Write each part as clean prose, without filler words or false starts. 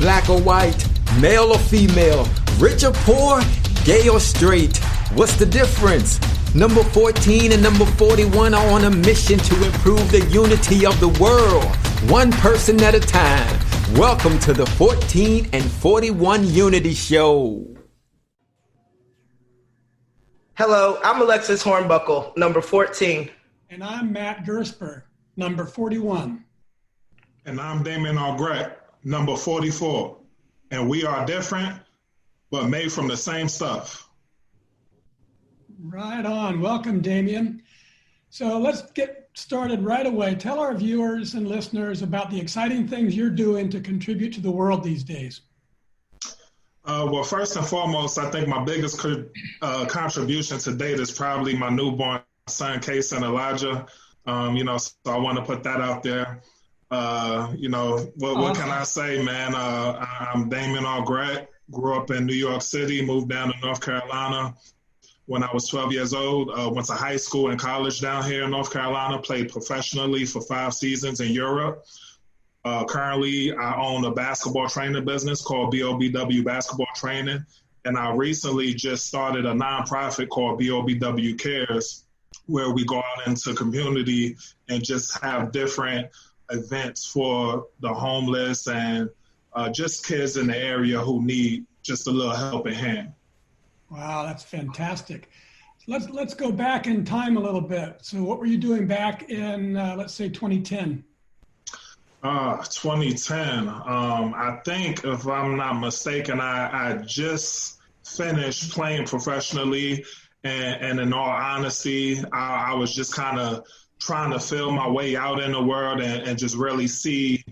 black or white, male or female, rich or poor, gay or straight. What's the difference? Number 14 and number 41 are on a mission to improve the unity of the world, one person at a time. Welcome to the 14 and 41 Unity Show. Hello, I'm Alexis Hornbuckle, number 14. And I'm Matt Gersper, number 41. And I'm Damien Argrett, number 44. And we are different, but made from the same stuff. Right on. Welcome, Damien. So let's get started right away. Tell our viewers and listeners about the exciting things you're doing to contribute to the world these days. Well, first and foremost, I think my biggest contribution to date is probably my newborn son, Case and Elijah. So I want to put that out there. What can I say, man? I'm Damien Argrett, grew up in New York City, moved down to North Carolina when I was 12 years old, went to high school and college down here in North Carolina, played professionally for 5 seasons in Europe. Currently, I own a basketball training business called BOBW Basketball Training, and I recently just started a nonprofit called BOBW Cares, where we go out into community and just have different events for the homeless and just kids in the area who need just a little helping hand. Wow, that's fantastic. Let's go back in time a little bit. So what were you doing back in, let's say, 2010? 2010. I think, if I'm not mistaken, I just finished playing professionally. And in all honesty, I was just kind of trying to feel my way out in the world and just really see,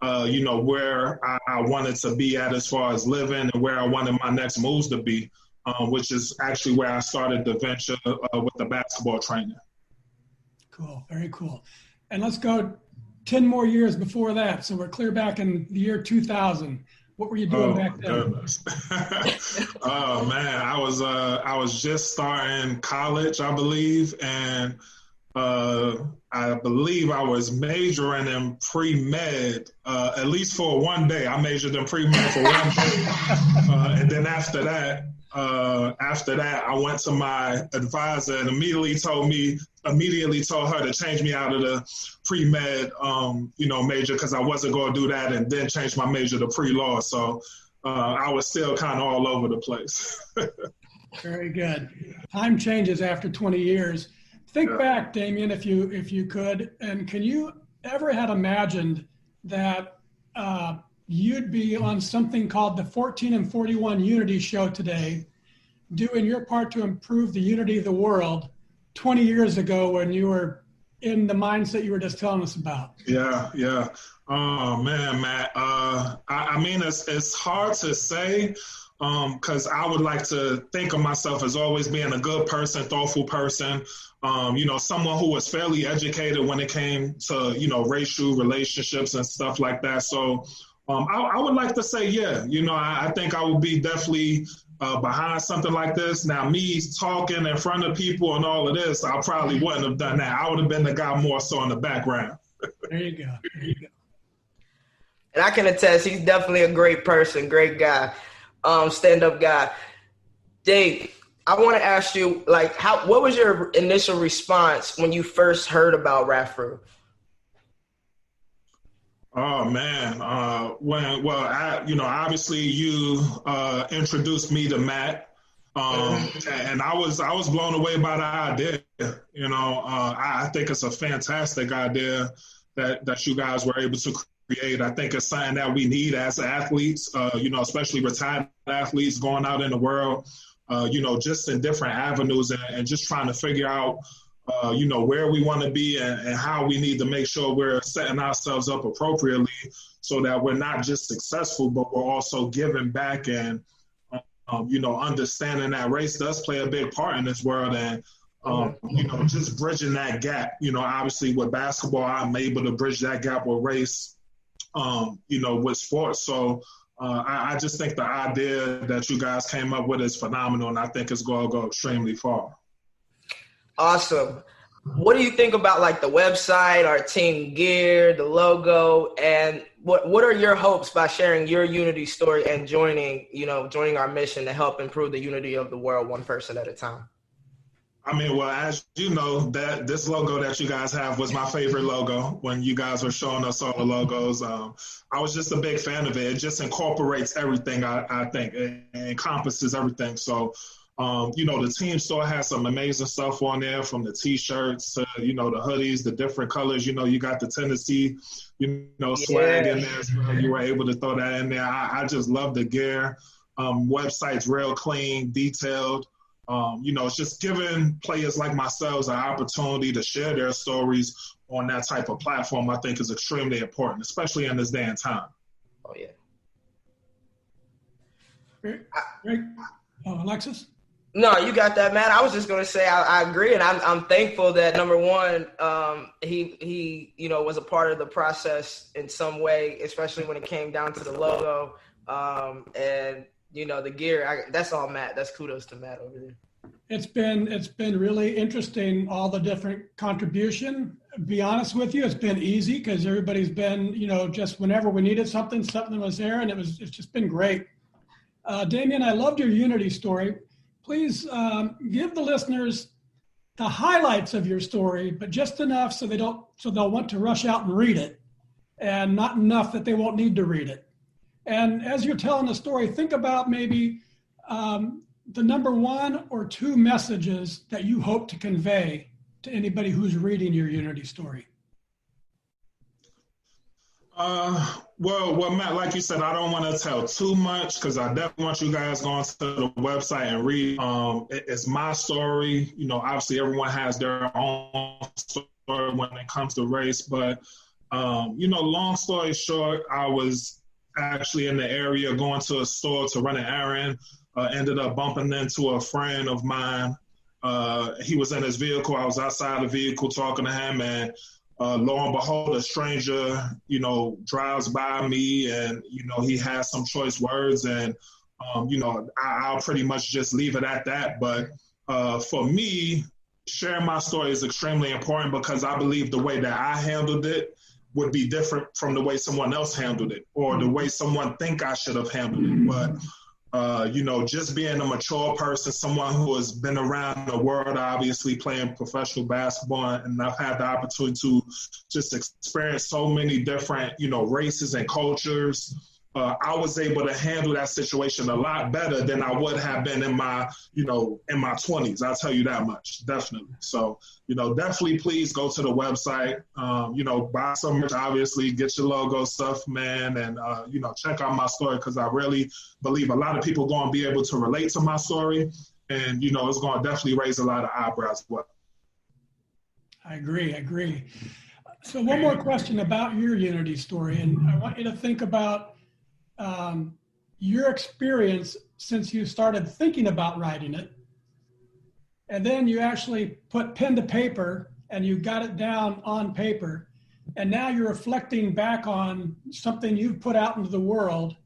where I wanted to be at as far as living and where I wanted my next moves to be. Which is actually where I started the venture with the basketball training. Cool, very cool. And let's go 10 more years before that. So we're clear back in the year 2000. What were you doing back then? Goodness. Oh man, I was just starting college, I believe, and I believe I was majoring in pre-med, at least for one day. I majored in pre-med for one day, and then after that, I went to my advisor and immediately told her to change me out of the pre-med, major, because I wasn't going to do that, and then change my major to pre-law. So I was still kind of all over the place. Very good. Time changes after 20 years. Think back, Damien, if you could, and can you ever had imagined that you'd be on something called the 14 and 41 Unity Show today, doing your part to improve the unity of the world 20 years ago when you were in the mindset you were just telling us about? Yeah. Oh, man, Matt. I mean, it's hard to say because I would like to think of myself as always being a good person, thoughtful person, someone who was fairly educated when it came to, racial relationships and stuff like that. So I would like to say, yeah, I think I would be definitely behind something like this. Now, me talking in front of people and all of this, I probably wouldn't have done that. I would have been the guy more so in the background. There you go. And I can attest, he's definitely a great person, great guy, stand-up guy. Dave, I want to ask you, what was your initial response when you first heard about RAFRU? Oh man, obviously you introduced me to Matt, and I was blown away by the idea. I think it's a fantastic idea that you guys were able to create. I think it's something that we need as athletes, especially retired athletes going out in the world, just in different avenues and just trying to figure out where we want to be and how we need to make sure we're setting ourselves up appropriately so that we're not just successful, but we're also giving back and, understanding that race does play a big part in this world and, just bridging that gap. Obviously with basketball, I'm able to bridge that gap with race, with sports. So I just think the idea that you guys came up with is phenomenal, and I think it's going to go extremely far. Awesome. What do you think about the website, our team gear, the logo, and what are your hopes by sharing your unity story and joining our mission to help improve the unity of the world one person at a time? I mean, well, as you know, that this logo that you guys have was my favorite logo when you guys were showing us all the logos. I was just a big fan of it. It just incorporates everything, I think. It encompasses everything. So, the team store has some amazing stuff on there, from the T-shirts to, the hoodies, the different colors. You got the Tennessee, swag in there as well. You were able to throw that in there. I just love the gear. Website's real clean, detailed. It's just giving players like myself an opportunity to share their stories on that type of platform, I think is extremely important, especially in this day and time. Oh, yeah. Great. Alexis? No, you got that, man. I was just going to say I agree, and I'm thankful that, number one, he was a part of the process in some way, especially when it came down to the logo, and the gear. That's all Matt. That's kudos to Matt over there. It's been really interesting, all the different contribution. Be honest with you, it's been easy because everybody's been, just whenever we needed something was there, and it's just been great. Damien, I loved your Unity story. Please give the listeners the highlights of your story, but just enough so they'll want to rush out and read it, and not enough that they won't need to read it. And as you're telling the story, think about maybe the number one or two messages that you hope to convey to anybody who's reading your Unity story. Well, Matt, like you said, I don't want to tell too much because I definitely want you guys going to the website and read. It's my story. Obviously everyone has their own story when it comes to race, but long story short, I was actually in the area going to a store to run an errand, ended up bumping into a friend of mine. He was in his vehicle. I was outside the vehicle talking to him, and lo and behold, a stranger, drives by me, and, he has some choice words, and, I'll pretty much just leave it at that. But for me, sharing my story is extremely important because I believe the way that I handled it would be different from the way someone else handled it or the way someone think I should have handled it. But, just being a mature person, someone who has been around the world, obviously playing professional basketball, and I've had the opportunity to just experience so many different, races and cultures. I was able to handle that situation a lot better than I would have been in my 20s. I'll tell you that much, definitely. So, definitely please go to the website, buy some merch, obviously, get your logo stuff, man, and, check out my story because I really believe a lot of people are going to be able to relate to my story, and, it's going to definitely raise a lot of eyebrows as well. I agree. So one more question about your Unity story, and I want you to think about your experience since you started thinking about writing it, and then you actually put pen to paper and you got it down on paper, and now you're reflecting back on something you've put out into the world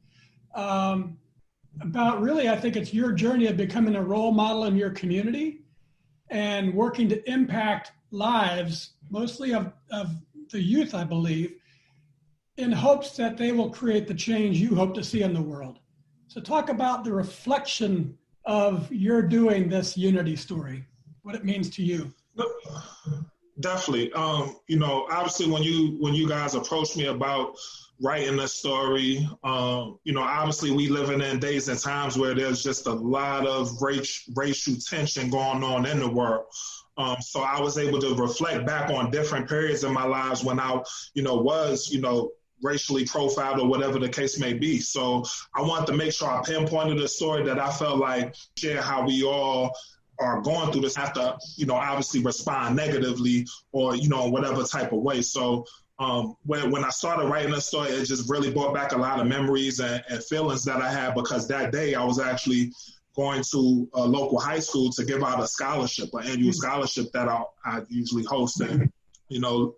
about really, I think it's your journey of becoming a role model in your community and working to impact lives, mostly of the youth, I believe, in hopes that they will create the change you hope to see in the world. So talk about the reflection of your doing this Unity story, what it means to you. Definitely. Obviously when you guys approached me about writing this story, obviously we living in days and times where there's just a lot of racial tension going on in the world. So I was able to reflect back on different periods in my lives when I, was, racially profiled or whatever the case may be. So I wanted to make sure I pinpointed a story that I felt like share how we all are going through this, have to, obviously respond negatively or, in whatever type of way. So when I started writing this story, it just really brought back a lot of memories and feelings that I had because that day I was actually going to a local high school to give out a scholarship, an annual scholarship that I usually host. And,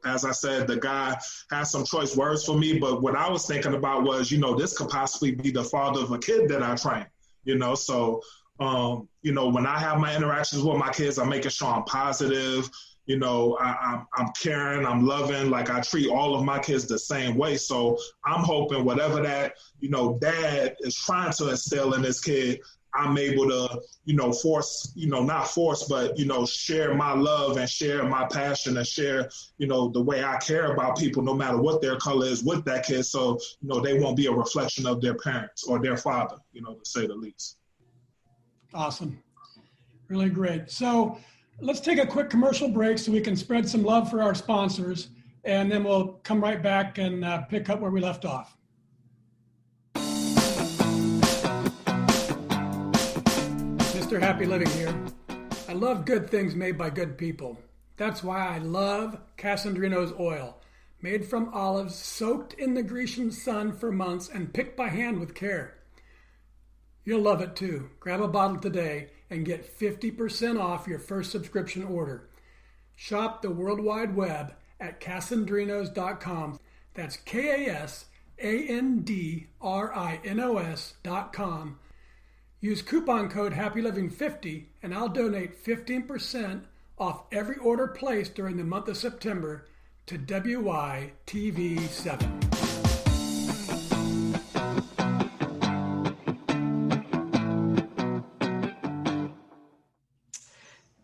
as I said, the guy has some choice words for me, but what I was thinking about was, this could possibly be the father of a kid that I train, so, when I have my interactions with my kids, I'm making sure I'm positive, I'm caring, I'm loving, like I treat all of my kids the same way. So I'm hoping whatever that, dad is trying to instill in his kid, I'm able to, force, not force, but, share my love and share my passion and share, the way I care about people, no matter what their color is with that kid. So, they won't be a reflection of their parents or their father, to say the least. Awesome. Really great. So let's take a quick commercial break so we can spread some love for our sponsors, and then we'll come right back and pick up where we left off. Mr. Happy Living here. I love good things made by good people. That's why I love Casandrino's oil, made from olives soaked in the Grecian sun for months and picked by hand with care. You'll love it too. Grab a bottle today and get 50% off your first subscription order. Shop the World Wide Web at Casandrinos.com. That's KASANDRINOS.com. Use coupon code HAPPYLIVING50 and I'll donate 15% off every order placed during the month of September to WYTV7.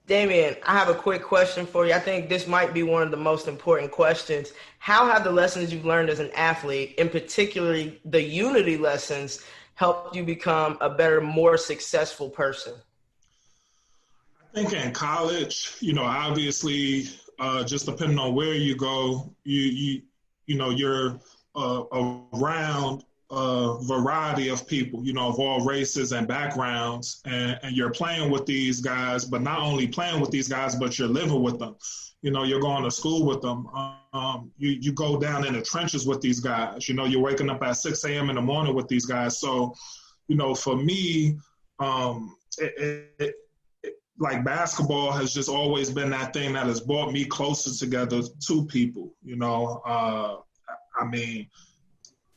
Damien, I have a quick question for you. I think this might be one of the most important questions. How have the lessons you've learned as an athlete, and particularly the Unity lessons, helped you become a better, more successful person? I think in college, obviously, just depending on where you go, you're around a variety of people, of all races and backgrounds, and you're playing with these guys, but not only playing with these guys, but you're living with them. You're going to school with them. You go down in the trenches with these guys. You're waking up at 6 a.m. in the morning with these guys. So, for me, like basketball has just always been that thing that has brought me closer together to people.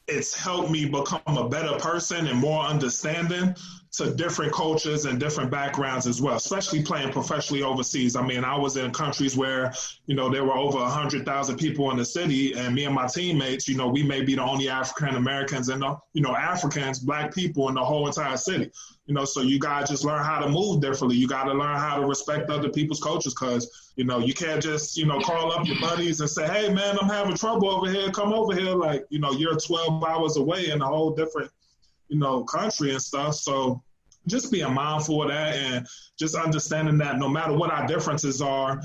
It's helped me become a better person and more understanding to different cultures and different backgrounds as well, especially playing professionally overseas. I was in countries where, there were over 100,000 people in the city, and me and my teammates, we may be the only African Americans and, Africans, Black people in the whole entire city. So you got to just learn how to move differently. You got to learn how to respect other people's cultures because, you can't just, call up your buddies and say, hey, man, I'm having trouble over here. Come over here. Like, you're 12 hours away in a whole different, country and stuff. So just being mindful of that and just understanding that no matter what our differences are,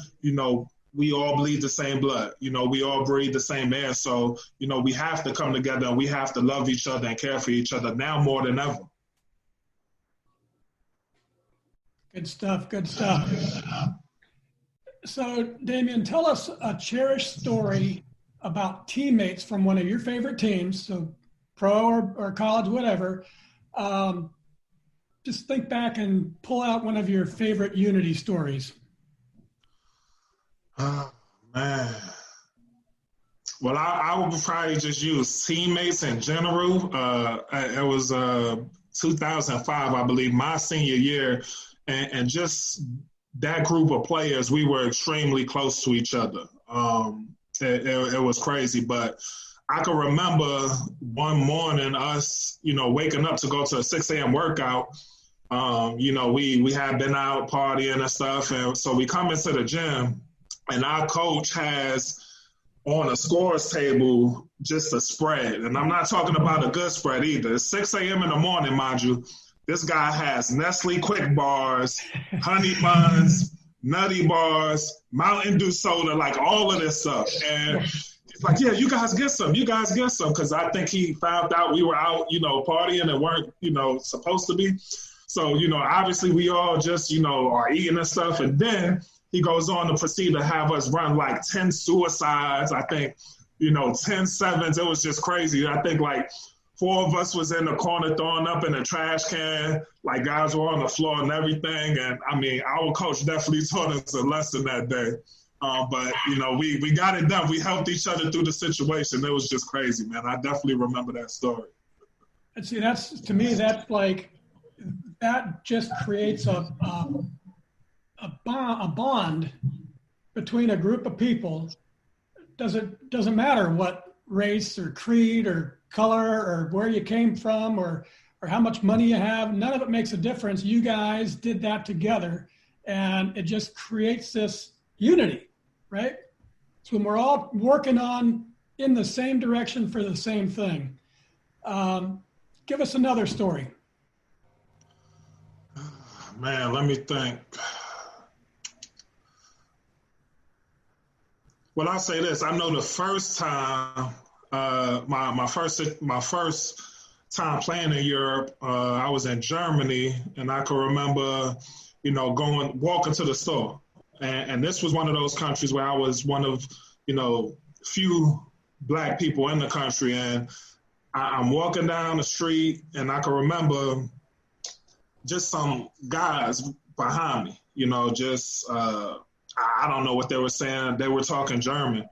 we all bleed the same blood. We all breathe the same air. So, we have to come together and we have to love each other and care for each other now more than ever. Good stuff. Good stuff. So, Damien, tell us a cherished story about teammates from one of your favorite teams, so pro or college, whatever. Just think back and pull out one of your favorite Unity stories. Oh, man. Well, I would probably just use teammates in general. It was 2005, I believe, my senior year. And just that group of players, we were extremely close to each other. It was crazy, but I can remember one morning us, waking up to go to a 6 a.m. workout. We had been out partying and stuff, and so we come into the gym, and our coach has on a scores table just a spread, and I'm not talking about a good spread either. It's 6 a.m. in the morning, mind you. This guy has Nestle Quick Bars, Honey Buns, Nutty Bars, Mountain Dew Soda, like all of this stuff. And he's like, yeah, you guys get some. Because I think he found out we were out, partying and weren't, supposed to be. So, obviously we all just, are eating and stuff. And then he goes on to proceed to have us run like 10 suicides, I think, 10 sevens. It was just crazy. I think like 4 of us was in the corner throwing up in a trash can, like guys were on the floor and everything. And our coach definitely taught us a lesson that day. But we got it done. We helped each other through the situation. It was just crazy, man. I definitely remember that story. And see, to me, that's like, that just creates a bond between a group of people, doesn't matter what race or creed or color or where you came from or how much money you have. None of it makes a difference. You guys did that together, and it just creates this unity, right? So when we're all working on in the same direction for the same thing. Give us another story. Man, let me think. Well, I'll say this. I know the first time, my first time playing in Europe, I was in Germany, and I can remember, walking to the store. And this was one of those countries where I was one of, few Black people in the country. And I'm walking down the street, and I can remember just some guys behind me, I don't know what they were saying. They were talking German.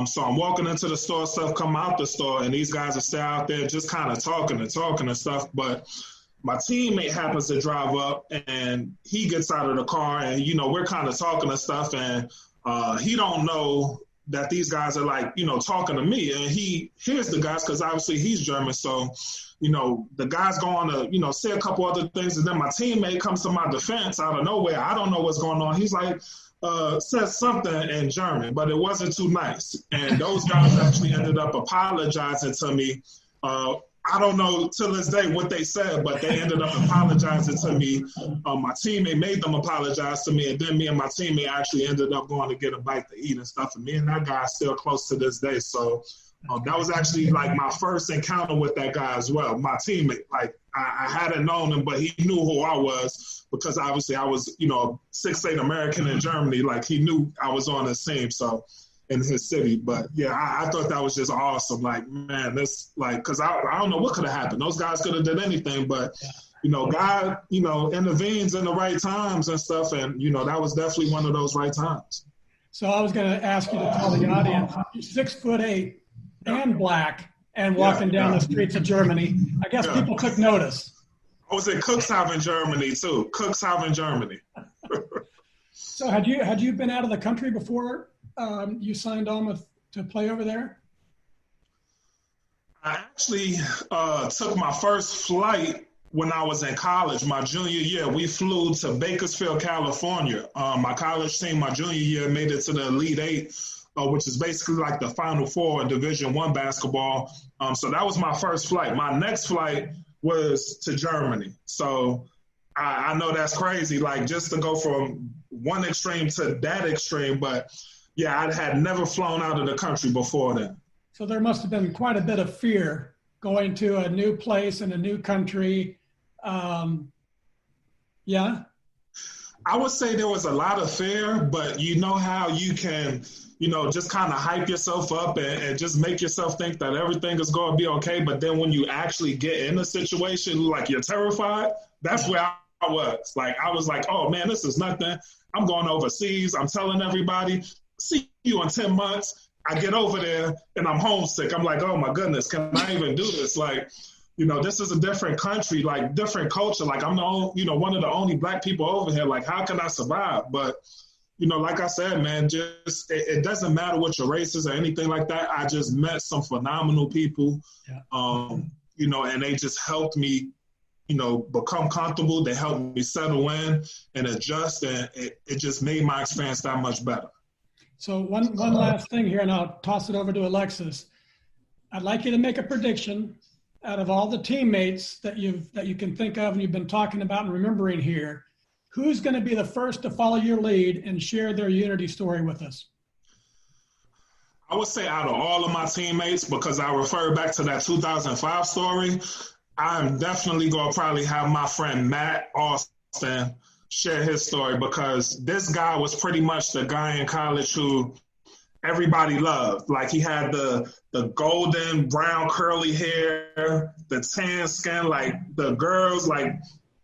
So I'm walking into the store, stuff come out the store, and these guys are still out there just kind of talking and stuff. But my teammate happens to drive up, and he gets out of the car, and, we're kind of talking and stuff, and he don't know that these guys are talking to me, and he hears the guys because obviously he's German. So, the guys go on to, say a couple other things, and then my teammate comes to my defense out of nowhere. I don't know what's going on. He's like, says something in German, but it wasn't too nice. And those guys actually ended up apologizing to me. I don't know till this day what they said, but they ended up apologizing to me. My teammate made them apologize to me, and then me and my teammate actually ended up going to get a bite to eat and stuff. And me and that guy are still close to this day. So that was actually my first encounter with that guy as well. My teammate, I hadn't known him, but he knew who I was because obviously I was, 6'8" American in Germany. He knew I was on his team. So in his city. But yeah, I thought that was just awesome. Man, this because I don't know what could have happened. Those guys could have did anything, but God, intervenes in the right times and stuff. And, that was definitely one of those right times. So I was going to ask you to tell the audience, you're 6'8" and Black and walking down the streets of Germany. I guess people took notice. I was in Cuxhaven, Germany too. Cuxhaven, Germany. So had you been out of the country before you signed on to play over there? I actually took my first flight when I was in college, my junior year. We flew to Bakersfield, California. My college team, my junior year, made it to the Elite Eight, which is basically like the Final Four in Division I basketball. So that was my first flight. My next flight was to Germany. So I know that's crazy, just to go from one extreme to that extreme, but yeah, I had never flown out of the country before then. So there must have been quite a bit of fear going to a new place in a new country. Yeah? I would say there was a lot of fear, but you know how you can, just kind of hype yourself up and just make yourself think that everything is going to be okay. But then when you actually get in a situation, you're terrified, that's where I was. I was like, oh man, this is nothing. I'm going overseas. I'm telling everybody, see you in 10 months. I get over there and I'm homesick. I'm like, oh my goodness, can I even do this? This is a different country, different culture. I'm the one of the only Black people over here. How can I survive? But, like I said, man, just it doesn't matter what your race is or anything like that. I just met some phenomenal people, and they just helped me, become comfortable. They helped me settle in and adjust, and it just made my experience that much better. So one last thing here, and I'll toss it over to Alexis. I'd like you to make a prediction out of all the teammates that you can think of and you've been talking about and remembering here. Who's going to be the first to follow your lead and share their unity story with us? I would say out of all of my teammates, because I refer back to that 2005 story, I'm definitely going to probably have my friend Matt Austin share his story, because this guy was pretty much the guy in college who everybody loved. He had the golden brown curly hair, the tan skin, the girls,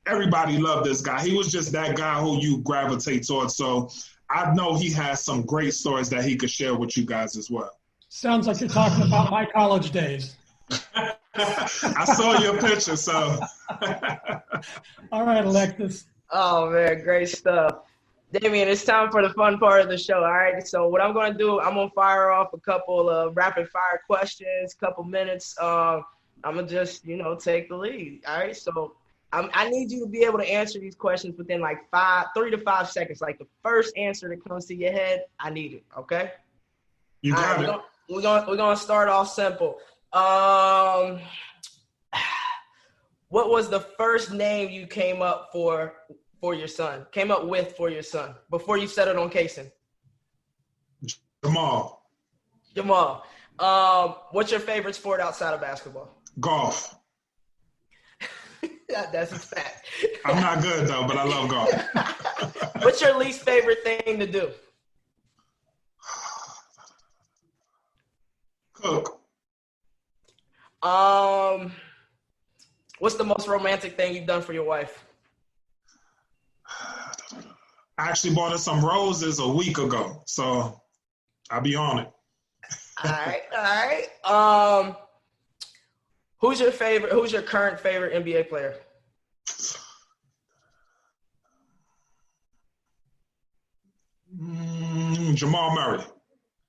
everybody loved this guy. He was just that guy who you gravitate towards. So I know he has some great stories that he could share with you guys as well. Sounds like you're talking about my college days. I saw your picture, so. All right, Alexis. Oh man, great stuff. Damien, it's time for the fun part of the show. All right. So what I'm going to do, I'm going to fire off a couple of rapid fire questions, couple minutes. I'm going to just, take the lead. All right. So I need you to be able to answer these questions within like 3 to 5 seconds. Like the first answer that comes to your head, I need it. Okay. You got it. We're going to start off simple. What was the first name you came up with for your son, before you settled on Kaysen? Jamal. What's your favorite sport outside of basketball? Golf. That's a fact. I'm not good, though, but I love golf. What's your least favorite thing to do? Cook. What's the most romantic thing you've done for your wife? I actually bought her some roses a week ago, so I'll be on it. All right. Who's your current favorite NBA player? Jamal Murray.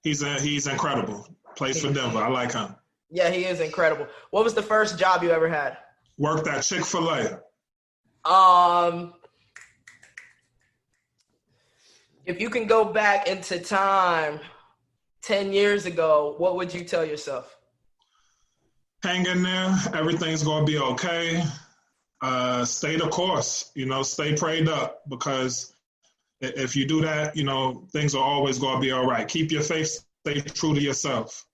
He's incredible. Plays for Denver. I like him. Yeah, he is incredible. What was the first job you ever had? Worked at Chick-fil-A. If you can go back into time 10 years ago, what would you tell yourself? Hang in there. Everything's going to be okay. Stay the course. Stay prayed up, because if you do that, things are always going to be all right. Keep your faith. Stay true to yourself.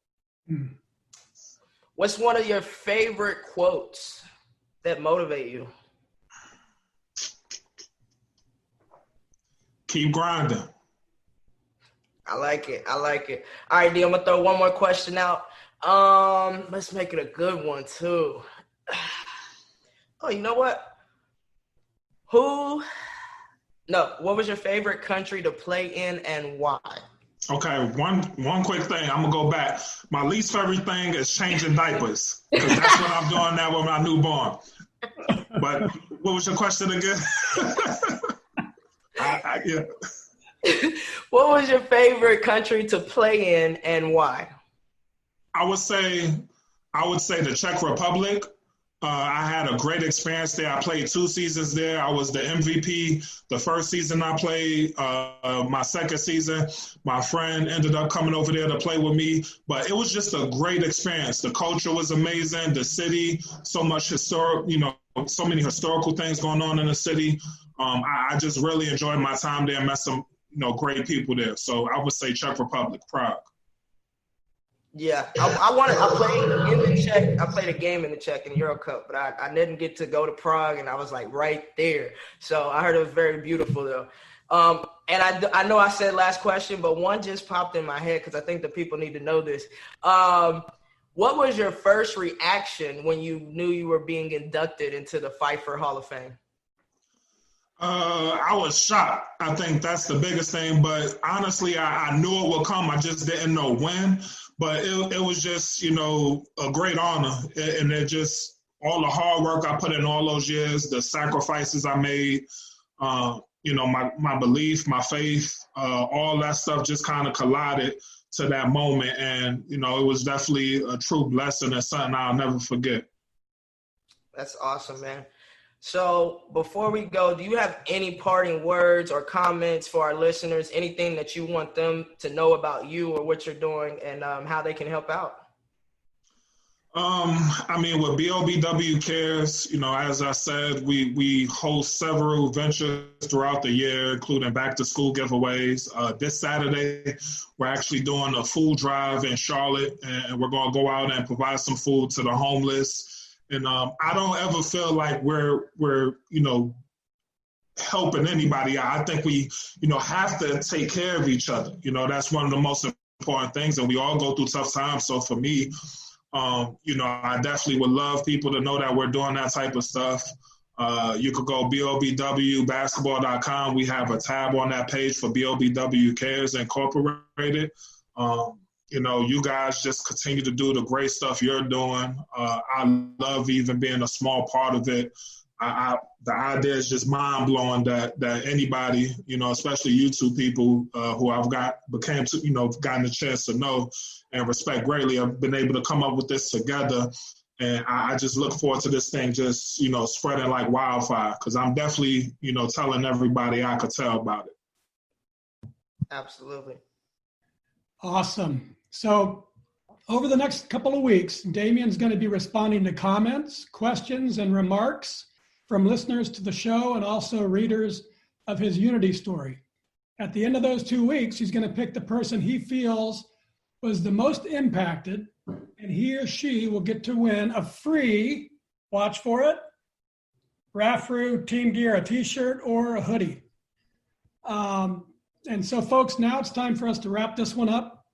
What's one of your favorite quotes that motivate you? Keep grinding. I like it. All right, D, I'm going to throw one more question out. Let's make it a good one, too. Oh, you know what? What was your favorite country to play in and why? Okay, one quick thing. I'm going to go back. My least favorite thing is changing diapers, because that's what I'm doing now with my newborn. But what was your question again? Yeah. What was your favorite country to play in and why? I would say the Czech Republic. I had a great experience there. I played 2 seasons there. I was the MVP the first season I played. My second season, my friend ended up coming over there to play with me. But it was just a great experience. The culture was amazing. The city, so much so many historical things going on in the city. I just really enjoyed my time there and met some great people there. So I would say Czech Republic, Prague. Yeah, I played in the Czech. I played a game in the Czech in Euro Cup, but I didn't get to go to Prague, and I was like right there. So I heard it was very beautiful though. And I know I said last question, but one just popped in my head because I think the people need to know this. What was your first reaction when you knew you were being inducted into the Pfeiffer Hall of Fame? I was shocked. I think that's the biggest thing. But honestly, I knew it would come. I just didn't know when. But it was just, a great honor. And it just, all the hard work I put in all those years, the sacrifices I made, my belief, my faith, all that stuff just kind of collided to that moment. And, it was definitely a true blessing and something I'll never forget. That's awesome, man. So before we go, do you have any parting words or comments for our listeners, anything that you want them to know about you or what you're doing and how they can help out? With BOBW Cares, as I said, we host several ventures throughout the year, including back to school giveaways. This Saturday, we're actually doing a food drive in Charlotte, and we're going to go out and provide some food to the homeless. And I don't ever feel like we're helping anybody out. I think we, have to take care of each other. That's one of the most important things, and we all go through tough times. So for me, I definitely would love people to know that we're doing that type of stuff. You could go BOBWbasketball.com. We have a tab on that page for BOBW Cares Incorporated. You guys just continue to do the great stuff you're doing. I love even being a small part of it. the idea is just mind blowing that anybody, especially YouTube people who I've gotten a chance to know and respect greatly, have been able to come up with this together. And I just look forward to this thing just, spreading like wildfire, because I'm definitely, telling everybody I could tell about it. Absolutely. Awesome. So over the next couple of weeks, Damien's going to be responding to comments, questions, and remarks from listeners to the show and also readers of his Unity story. At the end of those 2 weeks, he's going to pick the person he feels was the most impacted, and he or she will get to win a free, watch for it, RAFRU team gear, a t-shirt or a hoodie. And so folks, now it's time for us to wrap this one up.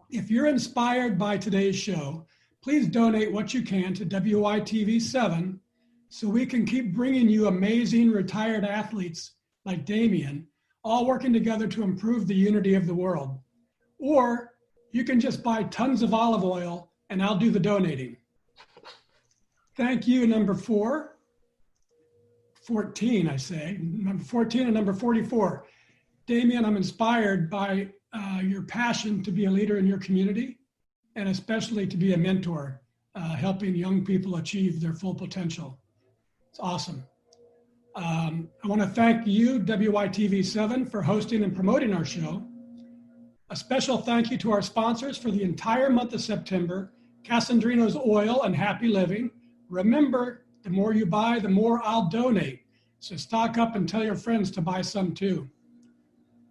If you're inspired by today's show, please donate what you can to WITV7 so we can keep bringing you amazing retired athletes like Damien, all working together to improve the unity of the world. Or you can just buy tons of olive oil and I'll do the donating. Thank you, number 14, I say. Number 14 and number 44. Damien, I'm inspired by your passion to be a leader in your community and especially to be a mentor, helping young people achieve their full potential. It's awesome. I want to thank you, WITV7, for hosting and promoting our show. A special thank you to our sponsors for the entire month of September, Casandrino's Oil and Happy Living. Remember, the more you buy, the more I'll donate. So stock up and tell your friends to buy some too.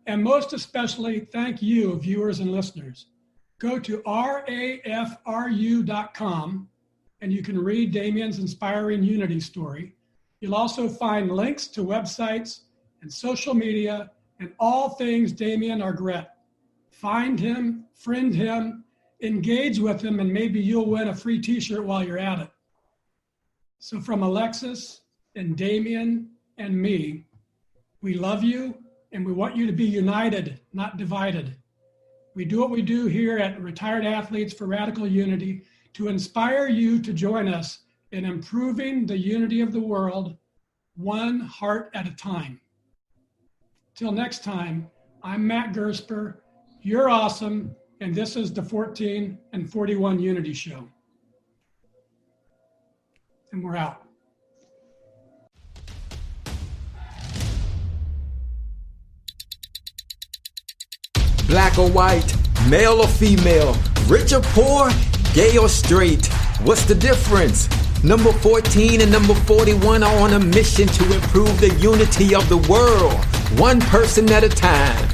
And most especially, thank you, viewers and listeners. Go to RAFRU.com and you can read Damien's inspiring Unity story. You'll also find links to websites and social media and all things Damien Argrett. Find him, friend him, engage with him, and maybe you'll win a free t-shirt while you're at it. So from Alexis and Damien and me, we love you and we want you to be united, not divided. We do what we do here at Retired Athletes for Radical Unity to inspire you to join us in improving the unity of the world, one heart at a time. Till next time, I'm Matt Gersper. You're awesome, and this is the 14 and 41 Unity Show. And we're out. Black or white, male or female, rich or poor, gay or straight. What's the difference? Number 14 and number 41 are on a mission to improve the unity of the world, one person at a time.